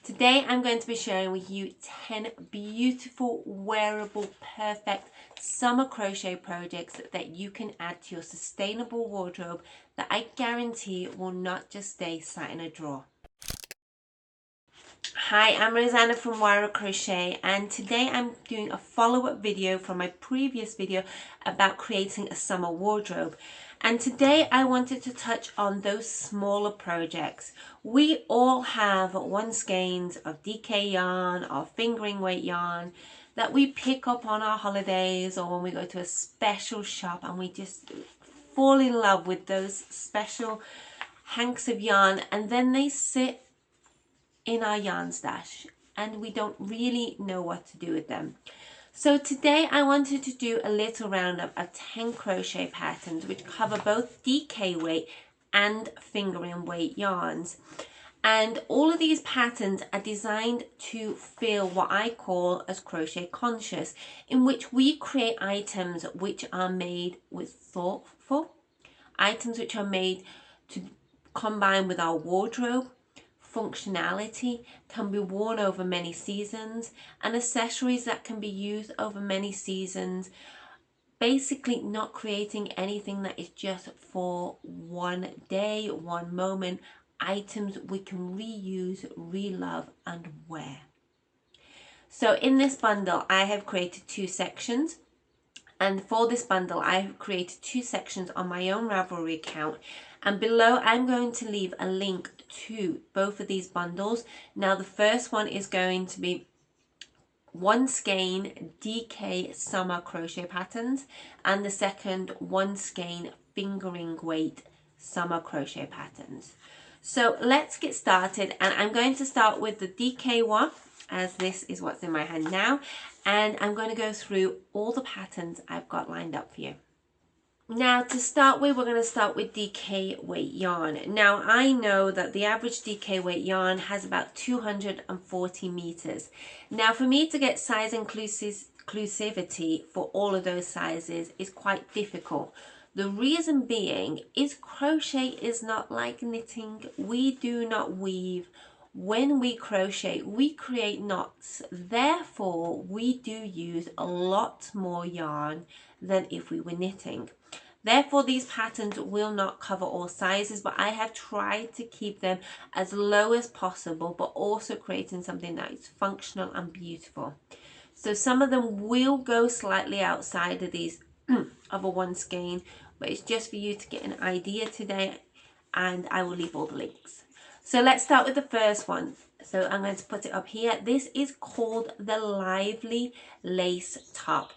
Today I'm going to be sharing with you 10 beautiful, wearable, perfect summer crochet projects that you can add to your sustainable wardrobe that I guarantee will not just stay sat in a drawer. Hi, I'm Rosanna from Wearable Crochet, and today I'm doing a follow-up video from my previous video about creating a summer wardrobe. And today I wanted to touch on those smaller projects. We all have one skeins of DK yarn or fingering weight yarn that we pick up on our holidays or when we go to a special shop, and we just fall in love with those special hanks of yarn, and then they sit in our yarn stash and we don't really know what to do with them. So today I wanted to do a little roundup of 10 crochet patterns which cover both DK weight and fingering weight yarns. And all of these patterns are designed to feel what I call as crochet conscious, in which we create items which are made with thoughtful, items which are made to combine with our wardrobe, functionality, can be worn over many seasons, and accessories that can be used over many seasons. Basically not creating anything that is just for one day, one moment, items we can reuse, relove and wear. So in this bundle I have created two sections. And for this bundle, I have created two sections on my own Ravelry account. And below, I'm going to leave a link to both of these bundles. Now, the first one is going to be one skein DK summer crochet patterns. And the second, one skein fingering weight summer crochet patterns. So let's get started. And I'm going to start with the DK one, as this is what's in my hand now, and I'm going to go through all the patterns I've got lined up for you. Now to start with, we're going to start with DK weight yarn. Now I know that the average DK weight yarn has about 240 meters. Now for me to get size inclusivity for all of those sizes is quite difficult. The reason being is crochet is not like knitting. We do not weave. When we crochet, we create knots. Therefore, we do use a lot more yarn than if we were knitting. Therefore, these patterns will not cover all sizes, but I have tried to keep them as low as possible, but also creating something that is functional and beautiful. So some of them will go slightly outside of these of a one skein, but it's just for you to get an idea today, and I will leave all the links. So let's start with the first one. So I'm going to put it up here. This is called the Lively Lace Top.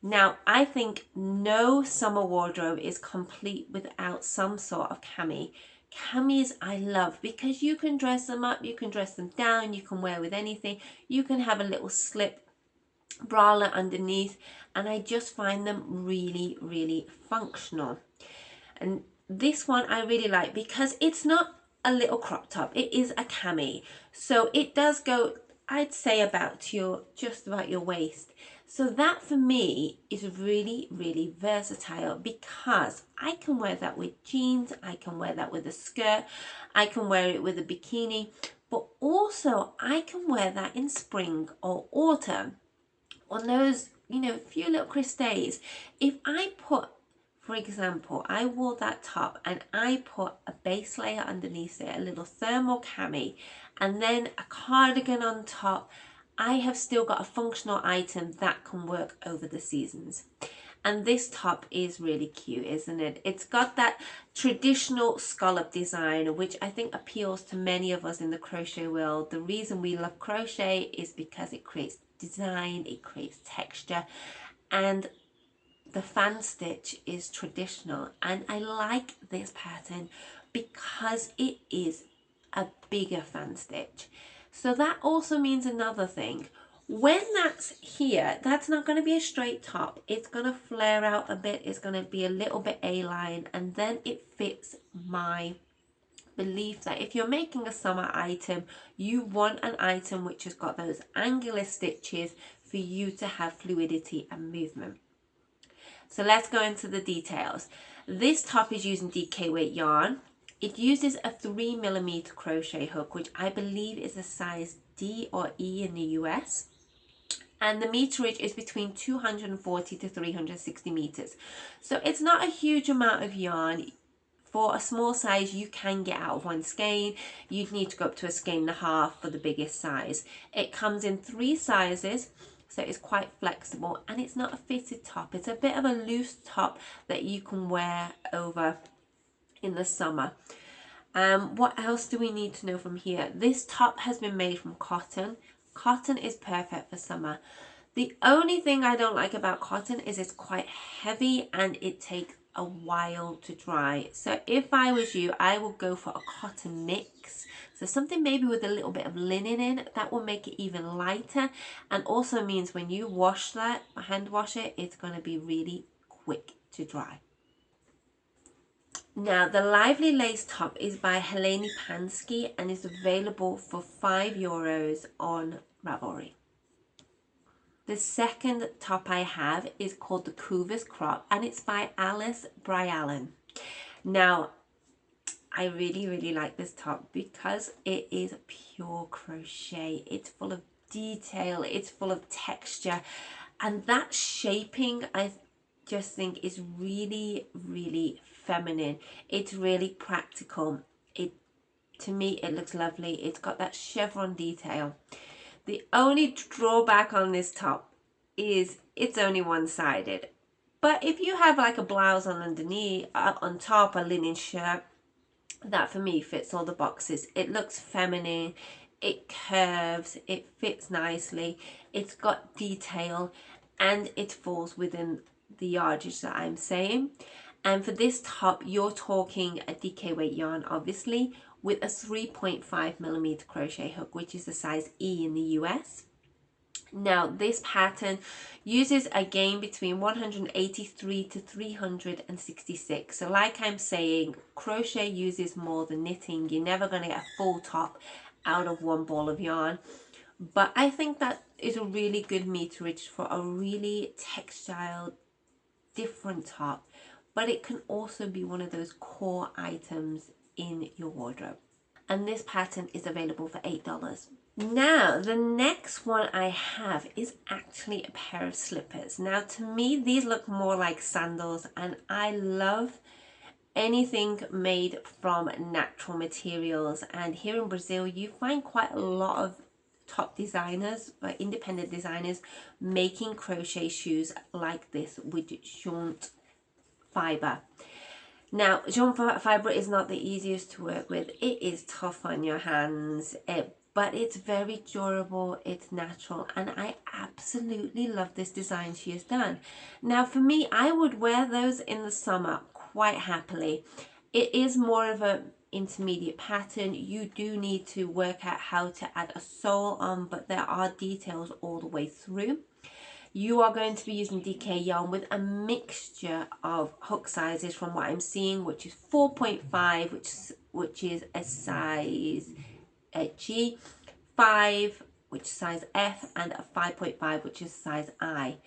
Now, I think no summer wardrobe is complete without some sort of cami. Camis I love because you can dress them up, you can dress them down, you can wear with anything. You can have a little slip bralette underneath, and I just find them really, really functional. And this one I really like because it's not a little crop top, it is a cami, so it does go, I'd say, about to your, just about your waist. So that for me is really, really versatile because I can wear that with jeans, I can wear that with a skirt, I can wear it with a bikini, but also I can wear that in spring or autumn on those, you know, few little crisp days. If I put, for example, I wore that top and I put a base layer underneath it, a little thermal cami, and then a cardigan on top, I have still got a functional item that can work over the seasons. And this top is really cute, isn't it? It's got that traditional scallop design, which I think appeals to many of us in the crochet world. The reason we love crochet is because it creates design, it creates texture, and the fan stitch is traditional. And I like this pattern because it is a bigger fan stitch. So that also means another thing. When that's here, that's not going to be a straight top. It's going to flare out a bit. It's going to be a little bit A-line, and then it fits my belief that if you're making a summer item, you want an item which has got those angular stitches for you to have fluidity and movement. So let's go into the details. This top is using DK weight yarn. It uses a 3mm crochet hook, which I believe is a size D or E in the US. And the meterage is between 240 to 360 meters. So it's not a huge amount of yarn. For a small size, you can get out of one skein. You'd need to go up to a skein and a half for the biggest size. It comes in 3 sizes, so it's quite flexible, and it's not a fitted top. It's a bit of a loose top that you can wear over in the summer. What else do we need to know from here? This top has been made from cotton. Cotton is perfect for summer. The only thing I don't like about cotton is it's quite heavy and it takes a while to dry. So if I was you, I would go for a cotton mix. So something maybe with a little bit of linen in, that will make it even lighter, and also means when you wash that, hand wash it, it's going to be really quick to dry. Now, the Lively Lace top is by Helene Pansky and is available for €5 on Ravelry. The second top I have is called the Couvis Crop, and it's by Alice Bryallen. Now, I really like this top because it is pure crochet. It's full of detail, it's full of texture, and that shaping I just think is really feminine. It's really practical. To me, it looks lovely. It's got that chevron detail. The only drawback on this top is it's only one-sided. But if you have like a blouse on underneath, on top, a linen shirt, that for me fits all the boxes. It looks feminine, it curves, it fits nicely, it's got detail, and it falls within the yardage that I'm saying. And for this top, you're talking a DK weight yarn, obviously, with a 3.5mm crochet hook, which is the size E in the US. Now, this pattern uses again between 183 to 366. So like I'm saying, crochet uses more than knitting. You're never going to get a full top out of one ball of yarn. But I think that is a really good meterage for a really textile, different top. But it can also be one of those core items in your wardrobe. And this pattern is available for $8. Now, the next one I have is actually a pair of slippers. Now, to me, these look more like sandals, and I love anything made from natural materials. And here in Brazil, you find quite a lot of top designers, independent designers, making crochet shoes like this with jaunt fiber. Now, jaunt fiber is not the easiest to work with. It is tough on your hands, but it's very durable, it's natural, and I absolutely love this design she has done. Now, for me, I would wear those in the summer quite happily. It is more of an intermediate pattern. You do need to work out how to add a sole on, but there are details all the way through. You are going to be using DK yarn with a mixture of hook sizes from what I'm seeing, which is 4.5, which is a size G, 5, which is size F, and a 5.5, which is size I.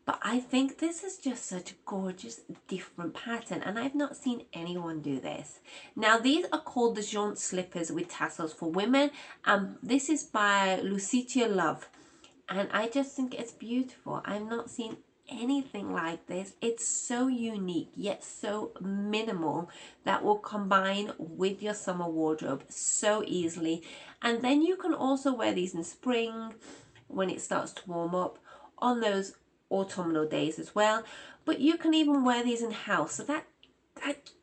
But I think this is just such a gorgeous different pattern, and I've not seen anyone do this. Now, these are called the jaunt slippers with tassels for women. This is by Lucitia Love. And I just think it's beautiful. I've not seen anything like this. It's so unique, yet so minimal, that will combine with your summer wardrobe so easily. And then you can also wear these in spring when it starts to warm up, on those autumnal days as well. But you can even wear these in house. So that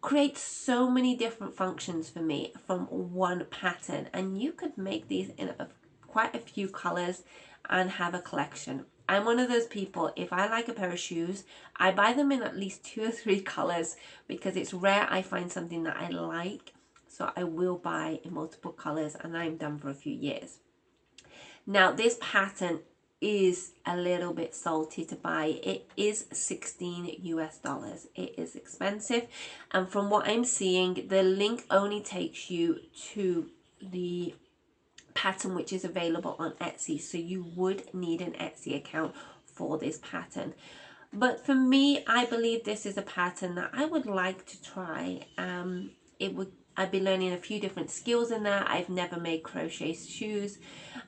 creates so many different functions for me from one pattern. And you could make these in quite a few colors and have a collection. I'm one of those people, if I like a pair of shoes, I buy them in at least 2 or 3 colors, because it's rare I find something that I like. So I will buy in multiple colors, and I'm done for a few years. Now, this pattern is a little bit salty to buy. It is $16 US. It is expensive, and from what I'm seeing, the link only takes you to the pattern which is available on Etsy, so you would need an Etsy account for this pattern. But for me, I believe this is a pattern that I would like to try. It would I've been learning a few different skills in there. I've never made crochet shoes,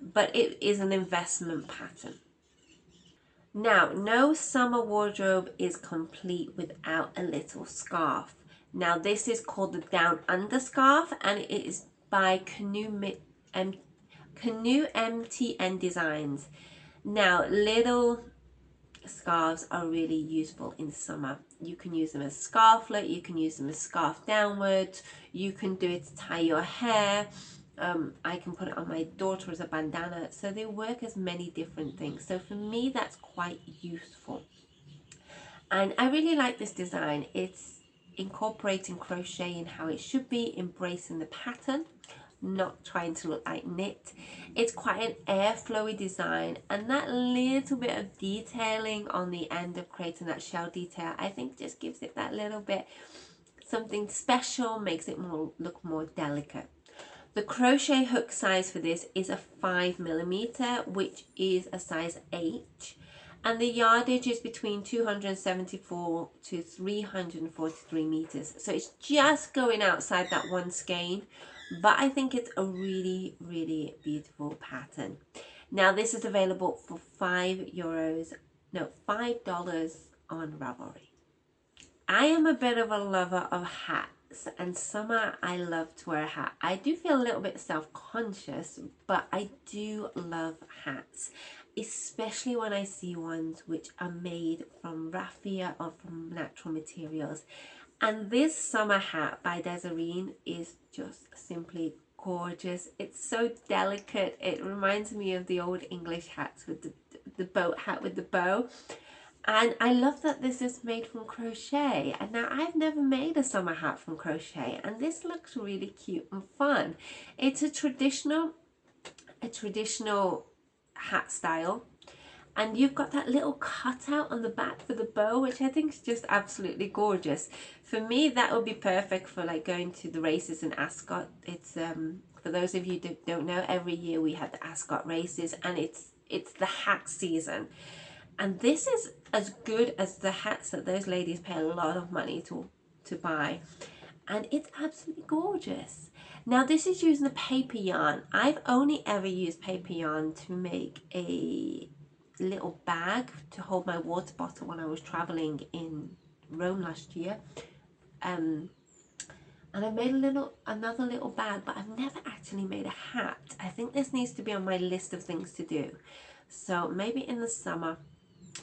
but it is an investment pattern. Now, no summer wardrobe is complete without a little scarf. Now, this is called the Down Under Scarf, and it is by Canoe MTN Designs. Now, little scarves are really useful in summer. You can use them as scarflet, you can use them as scarf downwards, you can do it to tie your hair. I can put it on my daughter as a bandana, so they work as many different things. So for me, that's quite useful. And I really like this design. It's incorporating crochet in how it should be, embracing the pattern, not trying to look like knit. It's quite an airflowy design, and that little bit of detailing on the end of creating that shell detail, I think just gives it that little bit something special, makes it look more delicate. The crochet hook size for this is a 5mm, which is a size H, and the yardage is between 274 to 343 meters. So it's just going outside that one skein, but I think it's a really, really beautiful pattern. Now this is available for $5 on Ravelry. I am a bit of a lover of hats, and summer I love to wear a hat. I do feel a little bit self-conscious, but I do love hats, especially when I see ones which are made from raffia or from natural materials. And this summer hat by Desiree is just simply gorgeous. It's so delicate. It reminds me of the old English hats with the boat hat with the bow. And I love that this is made from crochet. And now I've never made a summer hat from crochet, and this looks really cute and fun. It's a traditional hat style, and you've got that little cutout on the back for the bow, which I think is just absolutely gorgeous. For me, that would be perfect for like going to the races in Ascot. It's for those of you that don't know, every year we have the Ascot races, and it's the hat season. And this is as good as the hats that those ladies pay a lot of money to buy. And it's absolutely gorgeous. Now this is using a paper yarn. I've only ever used paper yarn to make a little bag to hold my water bottle when I was traveling in Rome last year. And I made another little bag, but I've never actually made a hat. I think this needs to be on my list of things to do. So maybe in the summer,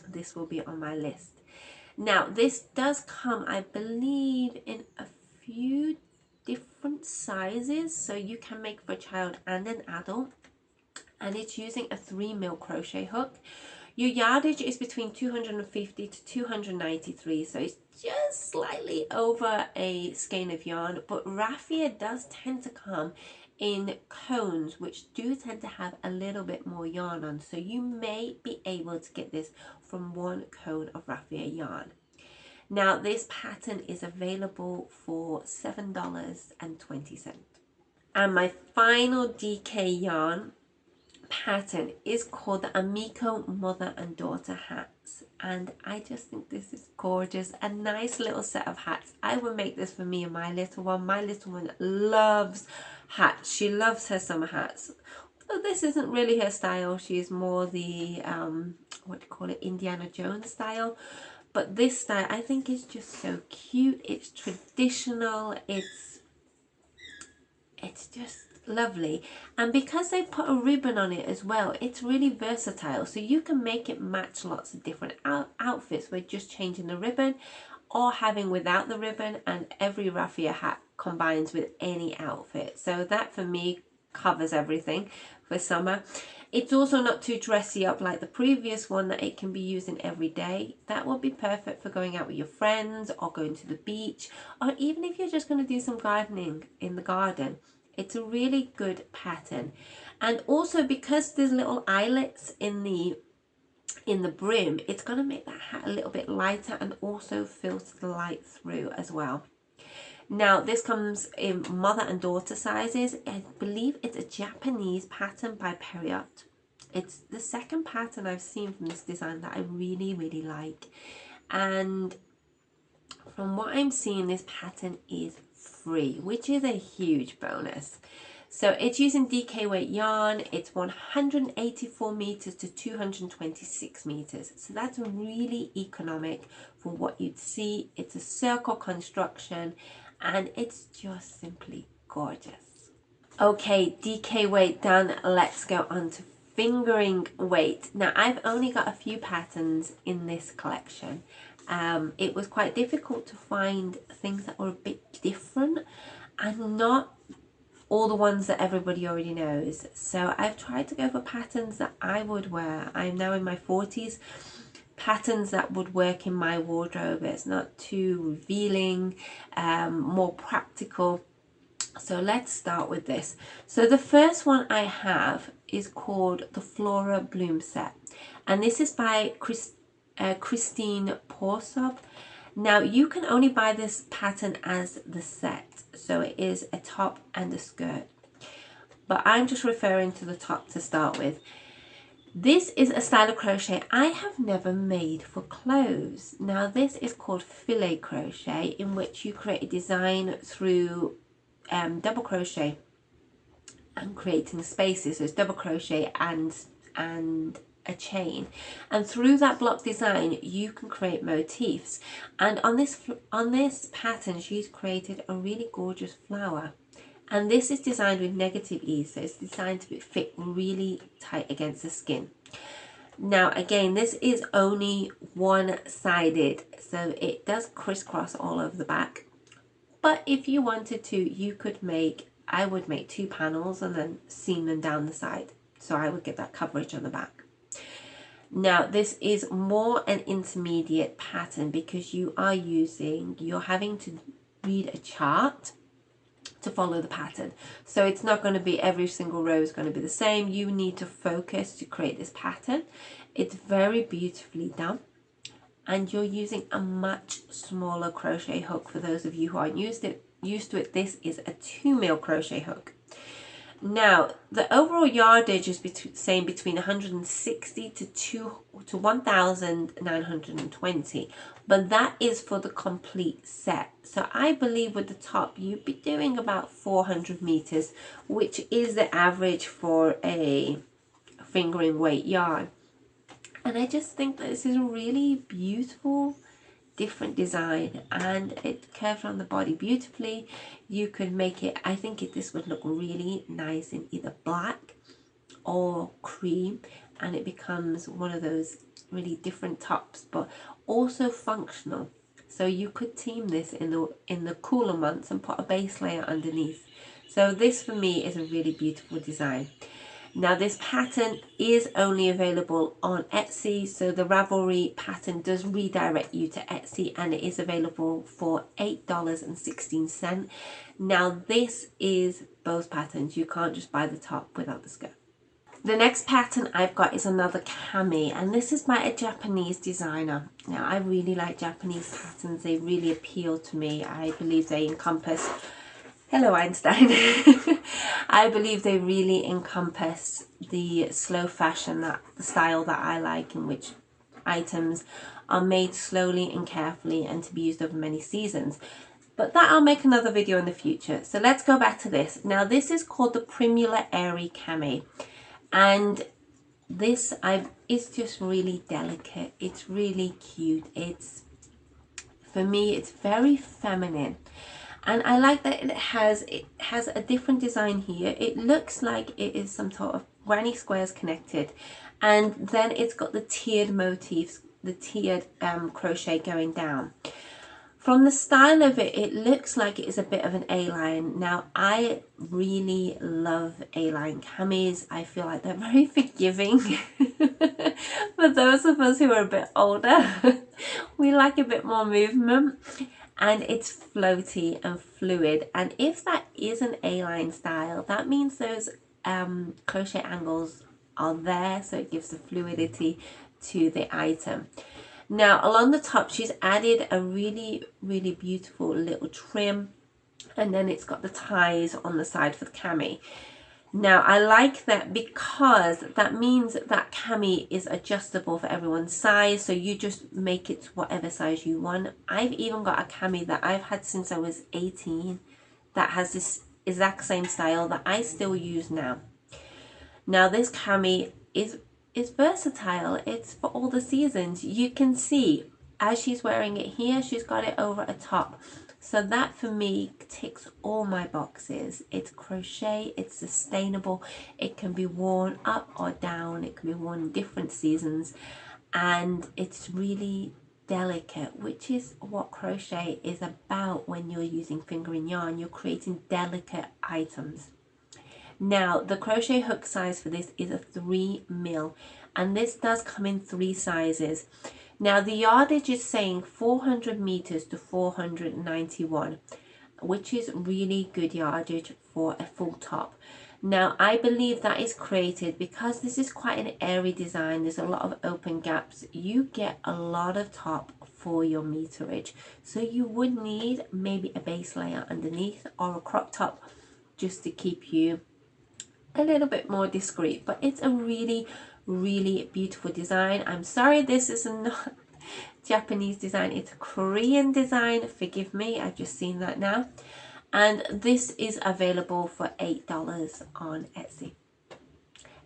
this will be on my list. Now this does come, I believe, in a few different sizes, so you can make for a child and an adult, and it's using a 3mm crochet hook. Your yardage is between 250 to 293, so it's just slightly over a skein of yarn, but raffia does tend to come in cones, which do tend to have a little bit more yarn on, so you may be able to get this from one cone of raffia yarn. Now this pattern is available for $7.20. And my final DK yarn pattern is called the Amico Mother and Daughter hats, and I just think this is gorgeous. A nice little set of hats. I would make this for me and my little one. My little one loves hats. She loves her summer hats. So this isn't really her style. She's more the what do you call it, Indiana Jones style. But this style I think is just so cute. It's traditional. It's just lovely, and because they put a ribbon on it as well, it's really versatile, so you can make it match lots of different outfits with just changing the ribbon or having without the ribbon, and every raffia hat combines with any outfit, so that for me covers everything for summer. It's also not too dressy up like the previous one, that it can be used in every day. That would be perfect for going out with your friends or going to the beach, or even if you're just going to do some gardening in the garden. It's a really good pattern. And also because there's little eyelets in the brim, it's going to make that hat a little bit lighter and also filter the light through as well. Now this comes in mother and daughter sizes. I believe it's a Japanese pattern by Periot. It's the second pattern I've seen from this design that I really, really like. And from what I'm seeing, this pattern is free, which is a huge bonus. So it's using DK weight yarn. It's 184 meters to 226 meters. So that's really economic for what you'd see. It's a circle construction and it's just simply gorgeous. Okay, DK weight done. Let's go on to fingering weight. Now I've only got a few patterns in this collection. It was quite difficult to find things that were a bit different and not all the ones that everybody already knows. So I've tried to go for patterns that I would wear. I'm now in my 40s. Patterns that would work in my wardrobe. It's not too revealing, more practical. So let's start with this. So the first one I have is called the Flora Bloom Set. And this is by Christine Porsop. Now you can only buy this pattern as the set, so it is a top and a skirt, but I'm just referring to the top to start with. This is a style of crochet I have never made for clothes. Now this is called filet crochet, in which you create a design through double crochet and creating spaces. So it's double crochet and a chain, and through that block design you can create motifs. And on this pattern she's created a really gorgeous flower, and this is designed with negative ease, so it's designed to fit really tight against the skin. Now again, this is only one-sided, so it does crisscross all over the back, but if you wanted to, you could I would make 2 panels and then seam them down the side, so I would get that coverage on the back. Now this is more an intermediate pattern because you're having to read a chart to follow the pattern. So it's not going to be every single row is going to be the same. You need to focus to create this pattern. It's very beautifully done, and you're using a much smaller crochet hook. For those of you who aren't used to it, this is a 2mm crochet hook. Now the overall yardage is saying between 160 to 1,920, but that is for the complete set. So I believe with the top you'd be doing about 400 meters, which is the average for a fingering weight yarn. And I just think that this is a really beautiful different design, and it curves around the body beautifully. You could make it, I think this would look really nice in either black or cream, and it becomes one of those really different tops, but also functional. So you could team this in the cooler months and put a base layer underneath. So this for me is a really beautiful design. Now this pattern is only available on Etsy, so the Ravelry pattern does redirect you to Etsy, and it is available for $8.16. Now this is both patterns. You can't just buy the top without the skirt. The next pattern I've got is another cami, and this is by a Japanese designer. Now I really like Japanese patterns. They really appeal to me. I believe they encompass... Hello Einstein. I believe they really encompass the slow fashion, the style that I like, in which items are made slowly and carefully and to be used over many seasons. But that I'll make another video in the future. So let's go back to this. Now this is called the Primula Airy Cami, and this it's just really delicate. It's really cute. For me it's very feminine. And I like that it has a different design here. It looks like it is some sort of granny squares connected, and then it's got the tiered motifs, the tiered crochet going down. From the style of it, it looks like it is a bit of an A-line. Now I really love A-line camis. I feel like they're very forgiving. For those of us who are a bit older, we like a bit more movement. And it's floaty and fluid, and if that is an A-line style, that means those crochet angles are there, so it gives the fluidity to the item. Now along the top she's added a really beautiful little trim, and then it's got the ties on the side for the cami. Now I like that because that means that cami is adjustable for everyone's size, so you just make it whatever size you want. I've even got a cami that I've had since I was 18, that has this exact same style that I still use now. Now this cami is versatile. It's for all the seasons. You can see as she's wearing it here, she's got it over a top. So that for me ticks all my boxes. It's crochet, it's sustainable, it can be worn up or down, it can be worn in different seasons, and it's really delicate, which is what crochet is about. When you're using fingering yarn, you're creating delicate items. Now the crochet hook size for this is a 3mm, and this does come in 3 sizes. Now the yardage is saying 400 meters to 491, which is really good yardage for a full top. Now I believe that is created because this is quite an airy design. There's a lot of open gaps. You get a lot of top for your meterage, so you would need maybe a base layer underneath or a crop top just to keep you a little bit more discreet. But it's a really beautiful design. I'm sorry this is not Japanese design, it's a Korean design, forgive me, I've just seen that now. And this is available for $8 on Etsy.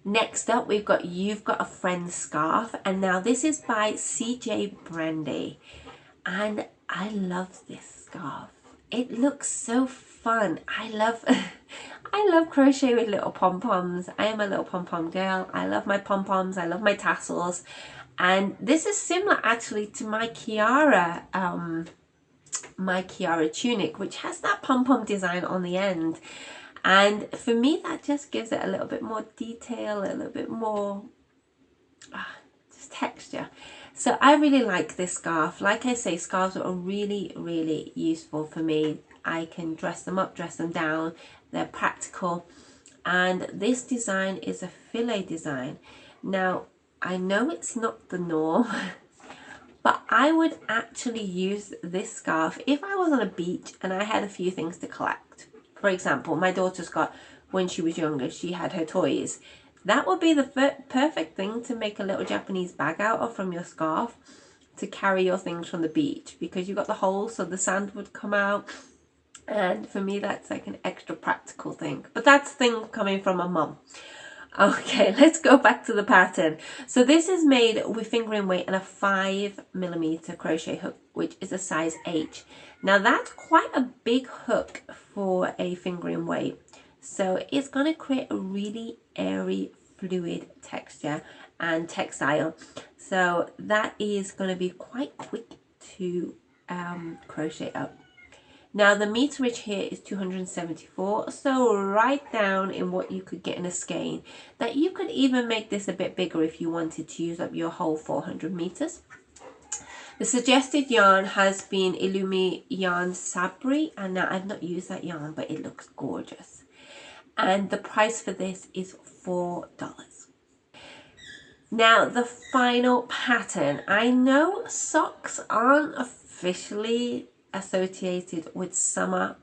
Next up we've got You've Got a Friend scarf, and now this is by CJ Brandy, and I love this scarf. It looks so fun. I love crochet with little pom-poms. I am a little pom-pom girl. I love my pom-poms, I love my tassels, and this is similar actually to my Kiara tunic, which has that pom-pom design on the end, and for me that just gives it a little bit more detail, a little bit more just texture. So I really like this scarf. Like I say, scarves are really useful for me. I can dress them up, dress them down, they're practical, and this design is a filet design. Now I know it's not the norm, but I would actually use this scarf if I was on a beach and I had a few things to collect. For example, my daughter's got, when she was younger, she had her toys. That would be the perfect thing to make a little Japanese bag out of from your scarf, to carry your things from the beach, because you've got the hole so the sand would come out. And for me that's like an extra practical thing, but that's the thing coming from a mum. Okay, let's go back to the pattern. So this is made with fingering weight and a 5mm crochet hook, which is a size H. Now that's quite a big hook for a fingering weight, so it's going to create a really airy, fluid texture and textile. So that is going to be quite quick to crochet up. Now the meterage here is 274, so right down in what you could get in a skein. That you could even make this a bit bigger if you wanted to use up your whole 400 meters. The suggested yarn has been Illumi Yarn Sabri, and now I've not used that yarn, but it looks gorgeous. And the price for this is $4. Now the final pattern. I know socks aren't officially associated with summer,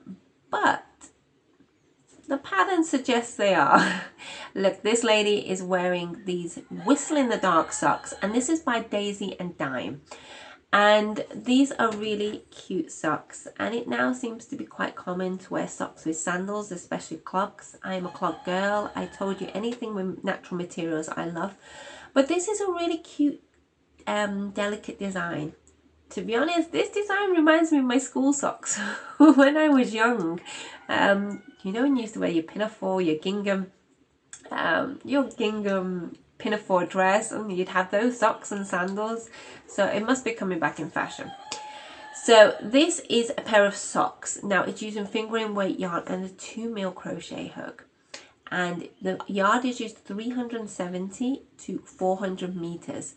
but the pattern suggests they are. Look, this lady is wearing these Whistle in the Dark socks, and this is by Daisy and Dime, and these are really cute socks, and it now seems to be quite common to wear socks with sandals, especially clogs. I'm a clog girl. I told you, anything with natural materials I love, but this is a really cute delicate design. To be honest, this design reminds me of my school socks when I was young. You know, when you used to wear your pinafore, your gingham pinafore dress, and you'd have those socks and sandals. So it must be coming back in fashion. So this is a pair of socks. Now it's using fingering weight yarn and a 2mm crochet hook. And the yardage is 370 to 400 meters.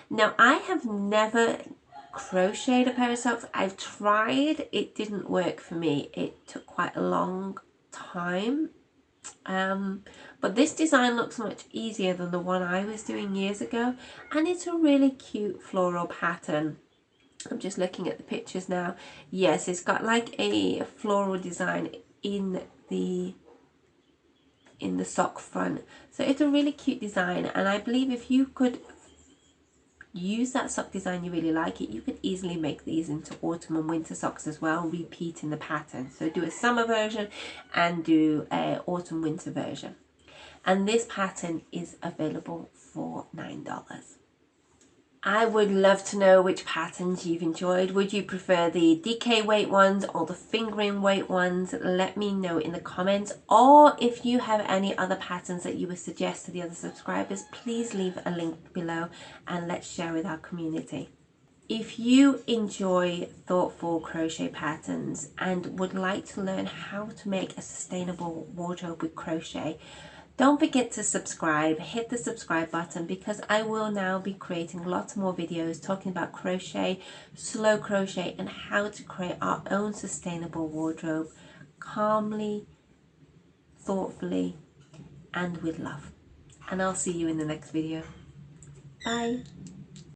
Now I have never crocheted a pair of socks. I've tried, it didn't work for me. It took quite a long time, but this design looks much easier than the one I was doing years ago, and it's a really cute floral pattern. I'm just looking at the pictures now. Yes, it's got like a floral design in the sock front, so it's a really cute design. And I believe if you could use that sock design you really like it, you could easily make these into autumn and winter socks as well, repeating the pattern. So do a summer version and do a autumn winter version. And this pattern is available for $9. I would love to know which patterns you've enjoyed. Would you prefer the DK weight ones or the fingering weight ones? Let me know in the comments. Or if you have any other patterns that you would suggest to the other subscribers, please leave a link below and let's share with our community. If you enjoy thoughtful crochet patterns and would like to learn how to make a sustainable wardrobe with crochet, don't forget to subscribe. Hit the subscribe button, because I will now be creating lots more videos talking about crochet, slow crochet, and how to create our own sustainable wardrobe calmly, thoughtfully, and with love. And I'll see you in the next video. Bye.